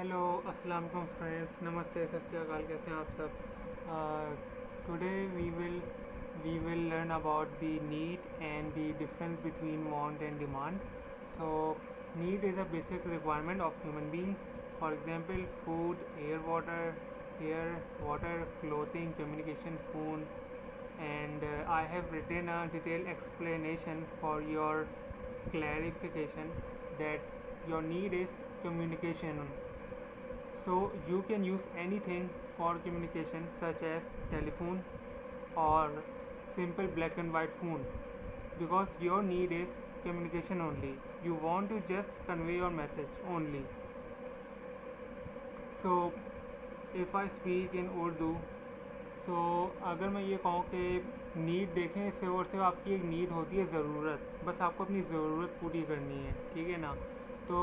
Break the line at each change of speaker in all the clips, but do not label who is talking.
Hello अस्सलाम वालेकुम friends, नमस्ते, सत श्री अकाल। कैसे हैं आप सब? Today we will learn about the need and the difference between want and demand. So need is a basic requirement of human beings. For example, food, air, water, clothing, communication, phone. And I have written a detailed explanation for your clarification that your need is communication. So you can use anything for communication such as telephone or simple black and white phone, because your need is communication only. You want to just convey your message only. So if I speak in Urdu, सो अगर मैं ये कहूँ कि need देखें, इससे और सिर्फ आपकी एक नीड होती है ज़रूरत, बस आपको अपनी ज़रूरत पूरी करनी है, ठीक है ना. तो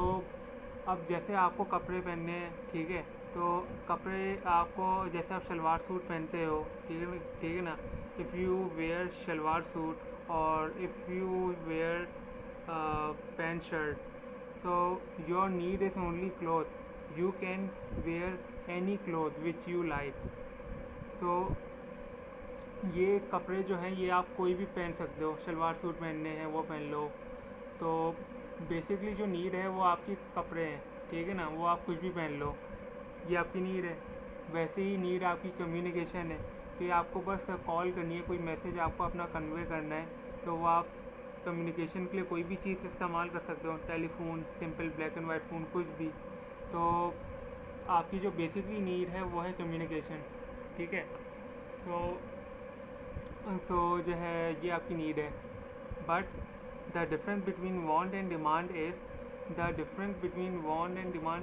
अब जैसे आपको कपड़े पहनने हैं, ठीक है, तो कपड़े आपको, जैसे आप शलवार सूट पहनते हो, ठीक है ना. If you wear salwar suit और if you wear pant shirt, so your need is only cloth. You can wear any cloth which you like. So ये कपड़े जो हैं ये आप कोई भी पहन सकते हो. शलवार सूट पहनने हैं वो पहन लो. तो बेसिकली जो नीड है वो आपकी कपड़े हैं, ठीक है ना. वो आप कुछ भी पहन लो, ये आपकी नीड है. वैसे ही नीड आपकी कम्युनिकेशन है कि आपको बस कॉल करनी है, कोई मैसेज आपको अपना कन्वे करना है, तो वो आप कम्युनिकेशन के लिए कोई भी चीज़ इस्तेमाल कर सकते हो. Telephone, simple black and white phone, कुछ भी. तो आपकी जो बेसिकली नीड है वो है कम्युनिकेशन, ठीक है. सो जो है ये आपकी नीड है. But the difference between want and demand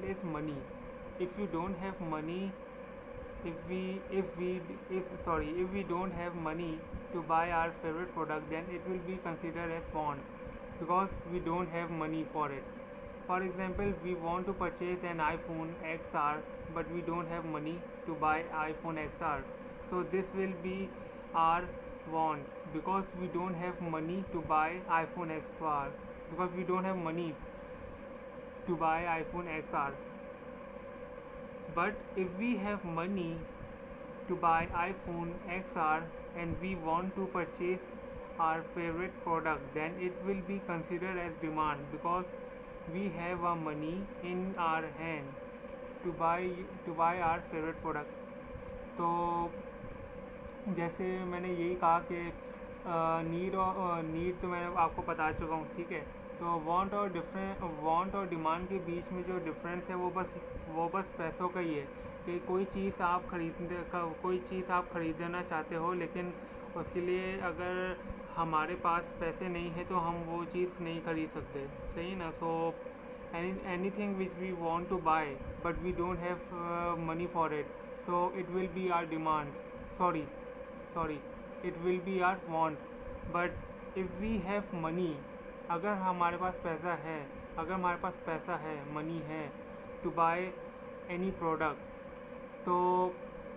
is, money. If you don't have money, if we don't have money to buy our favorite product, then it will be considered as want, because we don't have money for it. For example, we want to purchase an iPhone XR, but we don't have money to buy iPhone XR. So this will be our want, because we don't have money to buy iPhone XR, because we don't have money to buy iPhone XR. But if we have money to buy iPhone XR and we want to purchase our favorite product, then it will be considered as demand, because we have our money in our hand to buy our favorite product. तो जैसे मैंने यही कहा कि need तो मैं आपको बता चुका हूँ, ठीक है. तो वांट और डिमांड के बीच में जो डिफरेंस है वो बस पैसों का ही है. कि कोई चीज़ आप ख़रीदना चाहते हो, लेकिन उसके लिए अगर हमारे पास पैसे नहीं है तो हम वो चीज़ नहीं खरीद सकते, सही ना. So anything which we want to buy but we don't have money for it, so it will be our demand. Sorry, it will be our want. But if we have money, अगर हमारे पास पैसा है, money है, to by any product, तो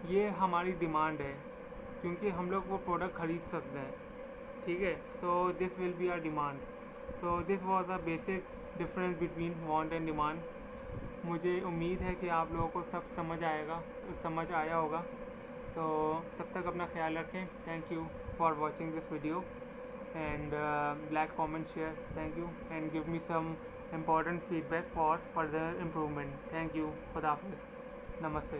ये हमारी demand है, क्योंकि हम लोग वो प्रोडक्ट ख़रीद सकते हैं, ठीक है. So this will be our demand. So this was a basic difference between want and demand. मुझे उम्मीद है कि आप लोगों को सब समझ आया होगा. सो तब तक अपना ख्याल रखें. Thank you for watching this video, and like, comment, share. Thank you, and give me some important feedback for further improvement. Thank you. Khuda Hafiz. Namaste.